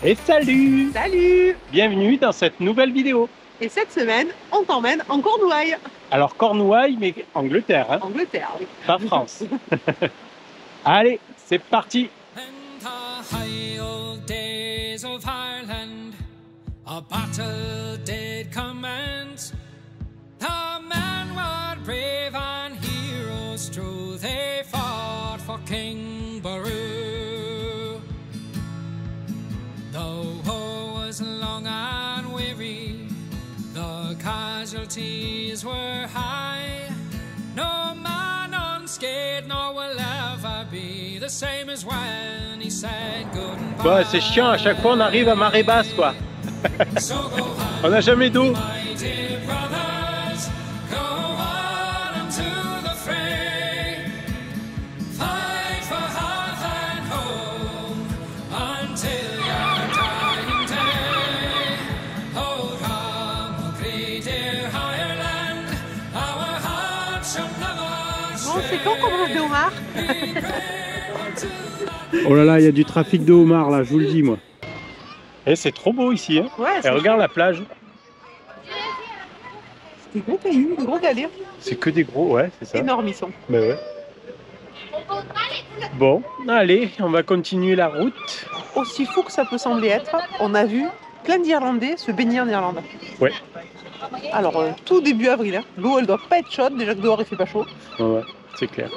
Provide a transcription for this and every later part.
Et salut! Salut! Bienvenue dans cette nouvelle vidéo. Et cette semaine, on t'emmène en Cornouailles. Alors Cornouailles, mais Angleterre, hein? Angleterre, oui. Pas France. Allez, c'est parti! In the high old days of Ireland, a battle did commence. The men were brave and heroes true, they fought for King Baru. The war was long and weary, the casualties were high. No man unscathed nor will ever be the same as when he said goodbye. Bon, c'est chiant, à chaque fois on arrive à marée basse, quoi. So go on, On n'a jamais d'eau. my dear brothers, go on into the fray. Fight for hearth and home until your dying day. Hold on, great dear Ireland, our hearts shall never Bon, c'est quand qu'on mange des homards? Oh là là, il y a du trafic de homards là, je vous le dis moi. Et c'est trop beau ici, hein? Ouais, Et regarde la plage. des gros cailloux, des gros galets. C'est que des gros, ouais, c'est ça. Énormes ils sont. Ben ouais. Bon, allez, on va continuer la route. Aussi fou que ça peut sembler être, on a vu plein d'Irlandais se baigner en Irlande. Ouais. Alors, tout début avril, hein. L'eau elle doit pas être chaude, déjà que dehors il fait pas chaud. Ouais, ouais, c'est clair.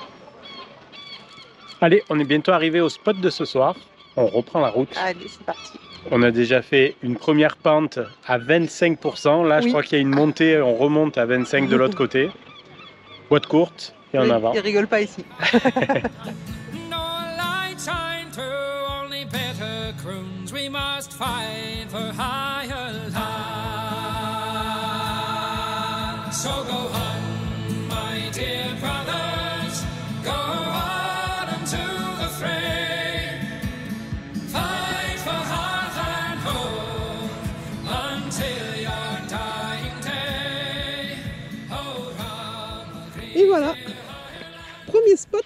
Allez, on est bientôt arrivé au spot de ce soir. On reprend la route. Allez, c'est parti. On a déjà fait une première pente à 25%. Là, je Oui. crois qu'il y a une montée, on remonte à 25 de l'autre côté. Boîte courte et en avant. Ils rigolent pas ici. No light shine through, only better croons. We must fight for higher land. So go on, my dear brothers, go on into the fray. Fight for hearth and home until your dying day. Hold on, Et voilà, premier spot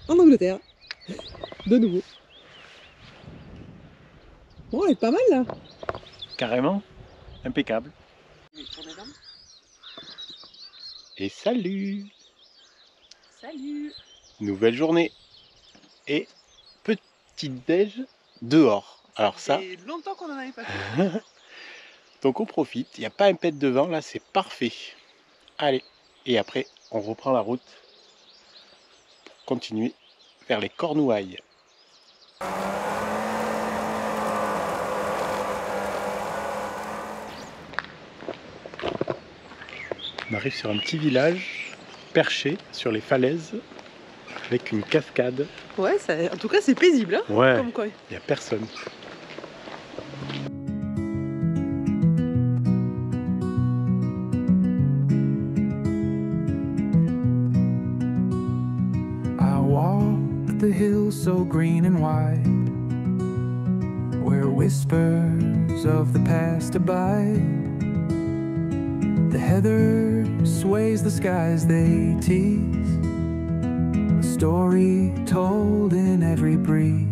en Angleterre. De nouveau. Bon, elle est pas mal là. Carrément. Impeccable. Et salut! Salut. Nouvelle journée. Et petite déj dehors. Alors ça, C'est longtemps qu'on en avait pas fait. donc on profite. Il n'y a pas un pet de vent là, c'est parfait. Allez. Et après, on reprend la route pour continuer vers les Cornouailles. On arrive sur un petit village perché sur les falaises avec une cascade. Ouais, ça, en tout cas c'est paisible. Hein, Ouais, comme quoi. il n'y a personne. I walk the hills so green and wide, where whispers of the past abide. The heather sways the skies they tease, a story told in every breeze.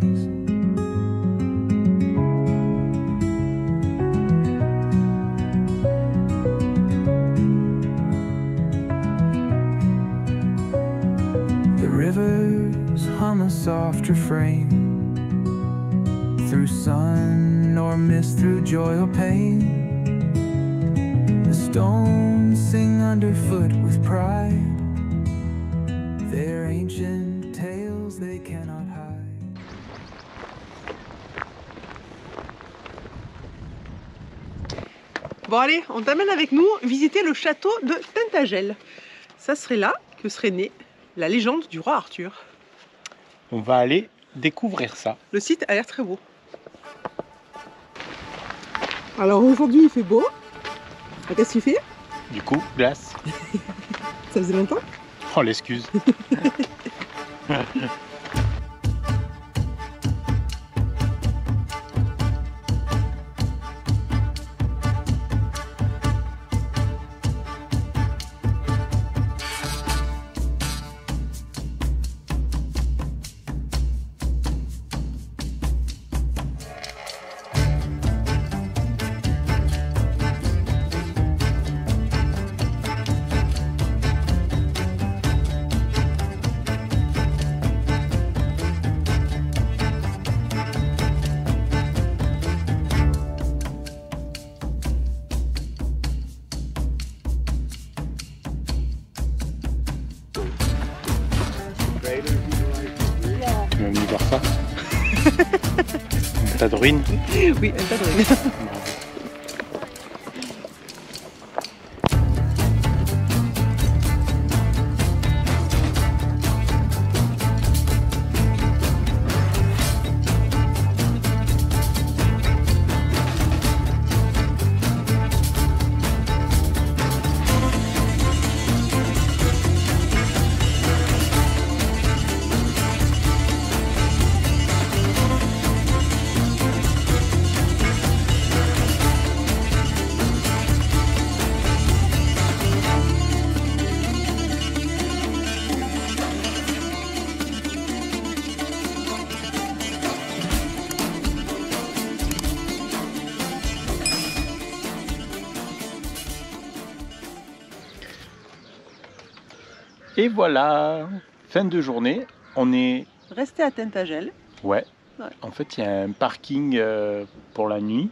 The rivers hum a soft refrain, through sun or mist, through joy or pain. The stones sing underfoot with pride, their ancient tales they cannot hide. Bon allez, on t'amène avec nous visiter le château de Tintagel. Ça serait là que serait née la légende du roi Arthur. On va aller découvrir ça. Le site a l'air très beau. Alors aujourd'hui il fait beau. Qu'est-ce qu'il fait? Du coup, glace. Ça faisait longtemps? Oh, l'excuse. tas de ruines. Oui, un tas de ruines. Et voilà, fin de journée. On est... Restez à Tintagel. Ouais. Ouais. En fait, il y a un parking pour la nuit.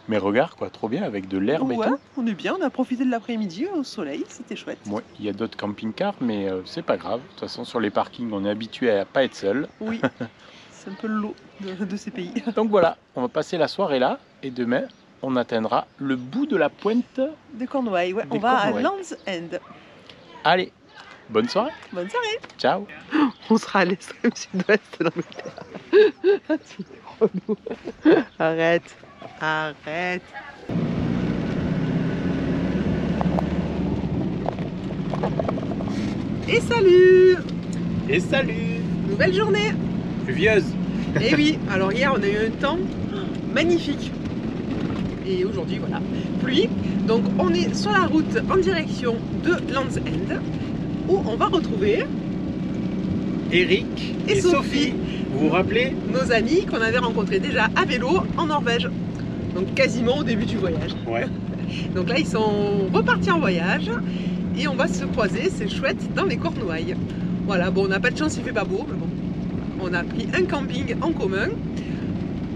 Mais regarde, quoi, trop bien, avec de l'herbe et Ouais, tout. on est bien, on a profité de l'après-midi au soleil, c'était chouette. Ouais, il y a d'autres camping-cars, mais c'est pas grave. De toute façon, sur les parkings, on est habitué à pas être seul. Oui, c'est un peu le lot de ces pays. Donc voilà, on va passer la soirée là. Et demain, on atteindra le bout de la pointe. De Cornouailles, ouais. Des On va à Cornouailles. Land's End. Allez, bonne soirée. Bonne soirée. Ciao. On sera à l'extrême sud-ouest de l'Angleterre. Tu es relou. Arrête, arrête. Et salut. Et salut. Nouvelle journée. Pluvieuse. Et oui, alors hier on a eu un temps magnifique. Et aujourd'hui voilà, pluie. Donc on est sur la route en direction de Land's End où on va retrouver Eric Et Sophie. Vous vous rappelez? nos amis qu'on avait rencontrés déjà à vélo en Norvège. Donc quasiment au début du voyage. Ouais. Donc là ils sont repartis en voyage et on va se croiser, c'est chouette, dans les Cornouailles. Voilà, bon on n'a pas de chance, il fait pas beau, mais bon. On a pris un camping en commun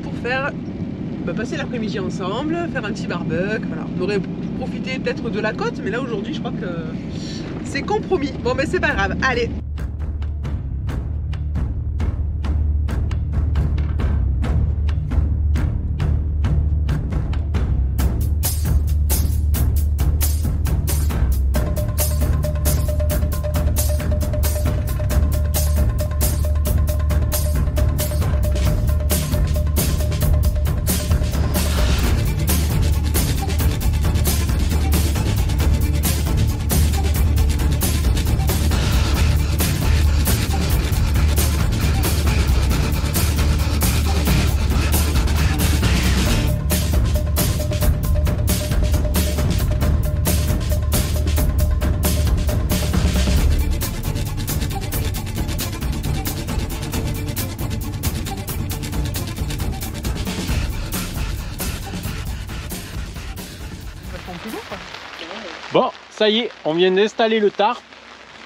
pour faire passer l'après-midi ensemble, faire un petit barbecue. Voilà. On aurait profité peut-être de la côte, mais là aujourd'hui je crois que c'est compromis. Bon mais c'est pas grave, allez. Bon, ça y est, on vient d'installer le tarp.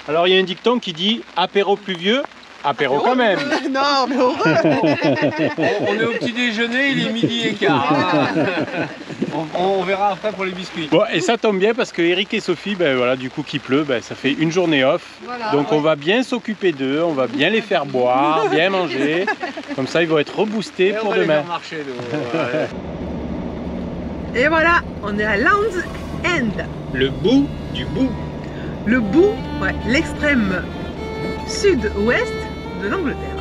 Alors il y a un dicton qui dit apéro pluvieux, apéro quand même. Non mais heureux. On est au petit déjeuner, il est midi et quart. On verra après pour les biscuits. Bon, et ça tombe bien parce que Eric et Sophie, ben voilà, du coup qu'il pleut, ben, ça fait une journée off. Voilà, Donc ouais. on va bien s'occuper d'eux, on va bien les faire boire, bien manger. Comme ça ils vont être reboostés pour demain. Marcher, Et voilà, on est à Land's End. Le bout du bout. Le bout, ouais, l'extrême sud-ouest de l'Angleterre.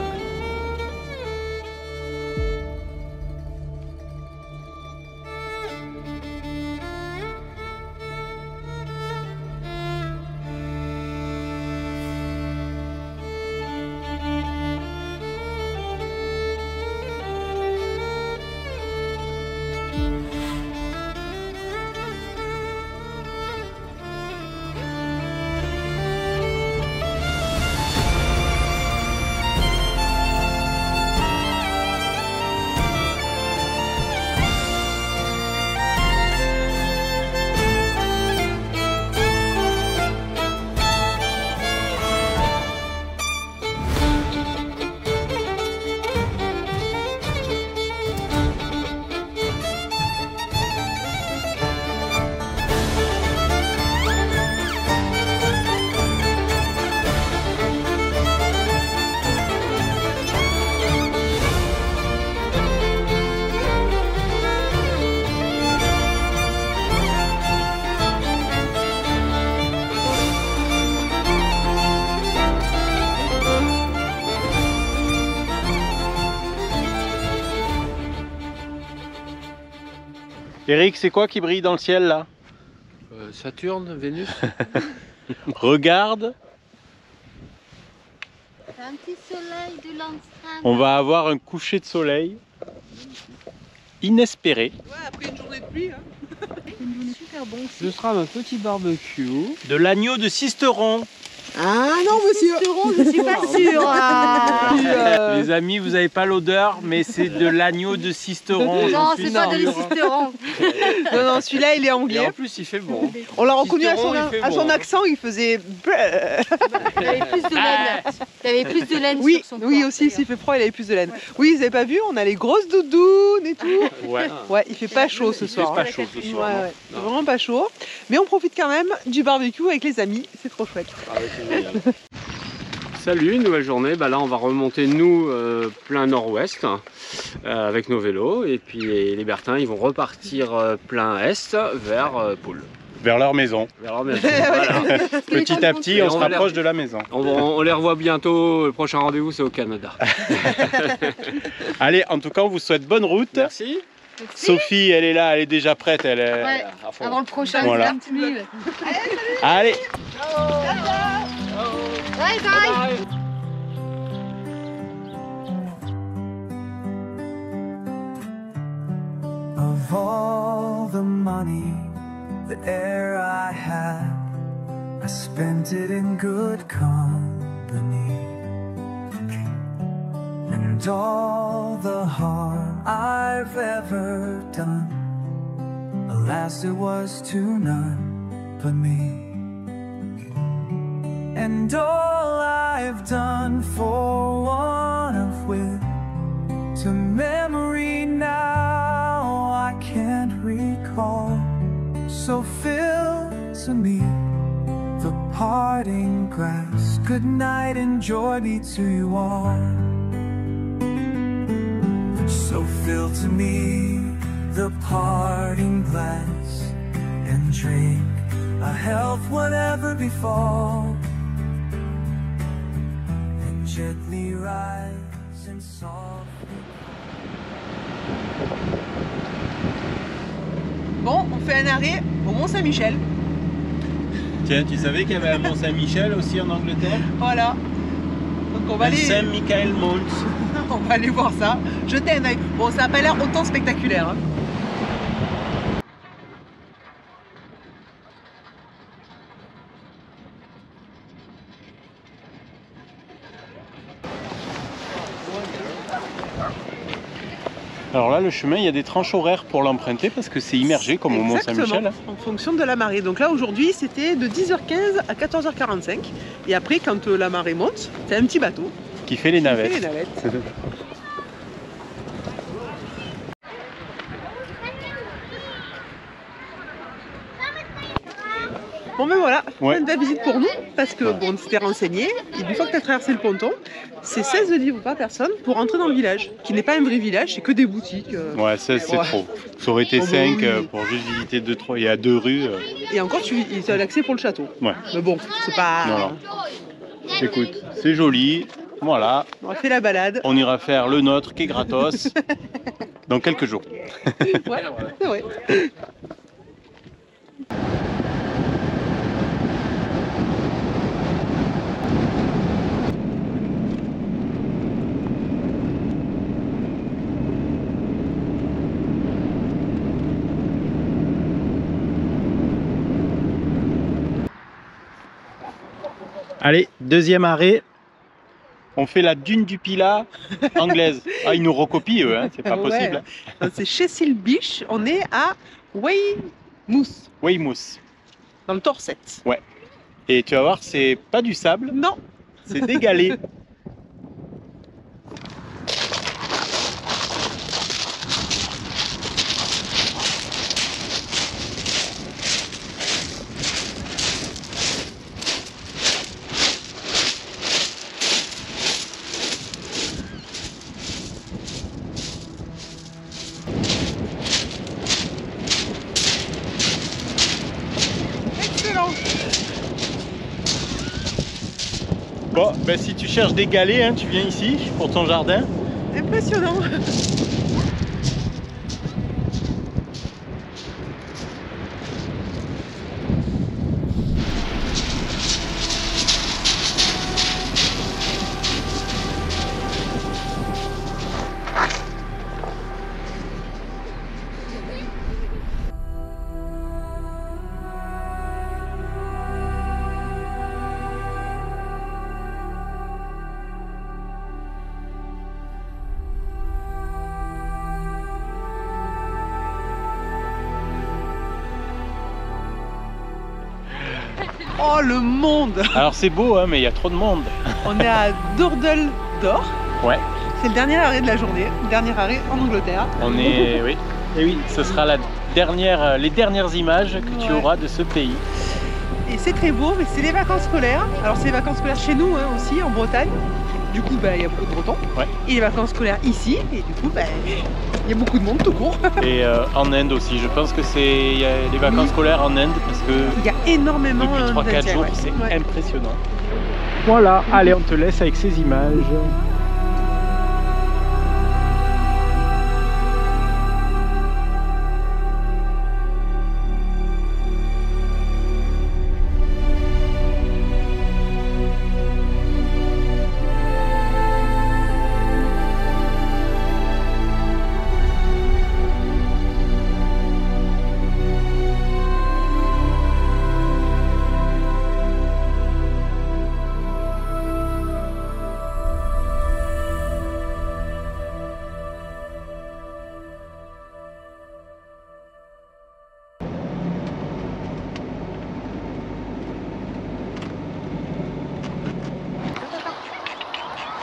Eric, c'est quoi qui brille dans le ciel là? Saturne, Vénus. Regarde, C'est un petit soleil de Landstrand. on va avoir un coucher de soleil inespéré. Ouais, après une journée de pluie. Hein. Super bon. Ce sera un petit barbecue. De l'agneau de Sisteron. Ah non, monsieur. Je suis pas sûre. Les amis, vous n'avez pas l'odeur, mais c'est de l'agneau de Sisteron. Non, c'est pas de l'assisterant. Non, non, celui-là, il est Et anglais. en plus, il fait bon. On l'a reconnu à son, Sisteron, il fait à son bon, hein. accent, il faisait... Il avait plus de laine. Il avait plus de laine Oui, sur son corps. oui aussi, s'il fait froid, il avait plus de laine. Oui, vous avez pas vu, on a les grosses doudounes et tout. Ouais. Ouais, il fait pas chaud ce soir. pas hein. chaud ce Ouais, soir. ouais, c'est vraiment pas chaud. Mais on profite quand même du barbecue avec les amis, c'est trop chouette. Salut, une nouvelle journée. Bah là, on va remonter nous plein nord-ouest avec nos vélos. Et puis les Bertins, ils vont repartir plein est vers Poole, Vers leur maison. vers leur maison. Voilà. Petit à petit, Et on on se va rapproche de la maison. On les revoit bientôt. Le prochain rendez-vous, c'est au Canada. Allez, en tout cas, on vous souhaite bonne route. Merci. Sophie, elle est là, elle est déjà prête. Elle est... Ouais, À fond. avant le prochain, Voilà. c'est un petit mille. Allez, Bye bye. Of all the money, the air I had, I spent it in good company. And all the harm I've ever done, alas, it was to none but me. And all I've done for want of wit, to memory now I can't recall. So fill to me the parting glass. Good night and joy be to you all. So fill to me the parting glass, and drink a health whatever befall, and gently rise and softly. Bon, on fait un arrêt au Mont-Saint-Michel. tiens, tu savais qu'il y avait un Mont-Saint-Michel aussi en Angleterre? Voilà. Donc on va aller, Saint-Michael Mount. on va aller voir ça. Jetez un œil. Bon, ça n'a pas l'air autant spectaculaire. Hein. Alors là, le chemin, il y a des tranches horaires pour l'emprunter parce que c'est immergé comme au Mont-Saint-Michel. Exactement, en fonction de la marée. Donc là, aujourd'hui, c'était de 10h15 à 14h45. Et après, quand la marée monte, c'est un petit bateau Qui fait les qui fait navettes. les navettes. Bon ben voilà, Ouais. fin de la visite pour nous, parce que bon, on s'était renseigné, et une fois que tu as traversé le ponton, c'est 16 livres par personne pour rentrer dans le village, qui n'est pas un vrai village, c'est que des boutiques. Ouais, c'est Ouais. trop. Ça aurait été Oh, bah 5 oui. pour juste visiter 2-3. Il y a 2 rues. Et encore, tu as l'accès pour le château. Ouais. Mais bon, c'est pas... Non, non. Écoute, c'est joli. Voilà. On a fait la balade. On ira faire le nôtre qui est gratos dans quelques jours. Ouais, c'est vrai. Allez, deuxième arrêt. On fait la dune du Pilat anglaise. Ah, ils nous recopient eux, hein, c'est pas Ouais. possible. Donc, c'est chez Silbiche, on est à Weymouth, Weymouth. dans le Torset. Et tu vas voir, c'est pas du sable, Non, c'est des galets. excellent. Bon, ben si tu cherches des galets, hein, tu viens ici pour ton jardin. Impressionnant. Oh le monde! Alors c'est beau, hein, mais il y a trop de monde. On est à Dordeldor. Ouais. C'est le dernier arrêt de la journée, le dernier arrêt en Angleterre. On est, oui. Et oui, ce sera les dernières images que tu auras de ce pays. Et c'est très beau, mais c'est les vacances scolaires. Alors c'est les vacances scolaires chez nous hein, aussi, en Bretagne. Du coup, il y a beaucoup de Bretons. Ouais. Et les vacances scolaires ici. Et du coup, il y a beaucoup de monde tout court. Et en Inde aussi. Je pense que il y a les vacances scolaires en Inde parce que il y a énormément depuis 3-4 jours, ouais. c'est Ouais. impressionnant. Voilà, allez, on te laisse avec ces images.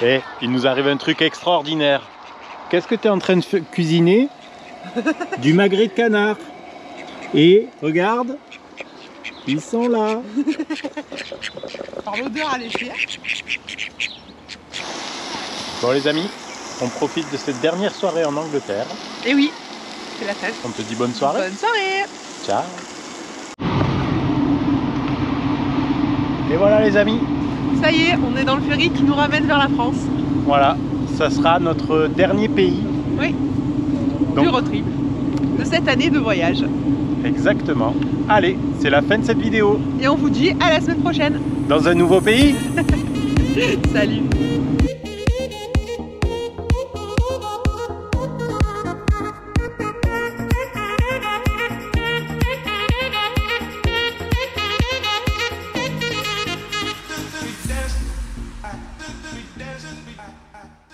Et il nous arrive un truc extraordinaire. Qu'est-ce que tu es en train de cuisiner? Du magret de canard. Et regarde, ils sont là. Par l'odeur alléchée. Bon les amis, on profite de cette dernière soirée en Angleterre. Et oui, c'est la fête. On te dit bonne soirée. Bonne soirée. Ciao. Et voilà les amis. Ça y est, on est dans le ferry qui nous ramène vers la France. Voilà, ça sera notre dernier pays. Oui, Donc, du road trip. De cette année de voyage. exactement. Allez, c'est la fin de cette vidéo. Et on vous dit à la semaine prochaine. Dans un nouveau pays. Salut. Desert.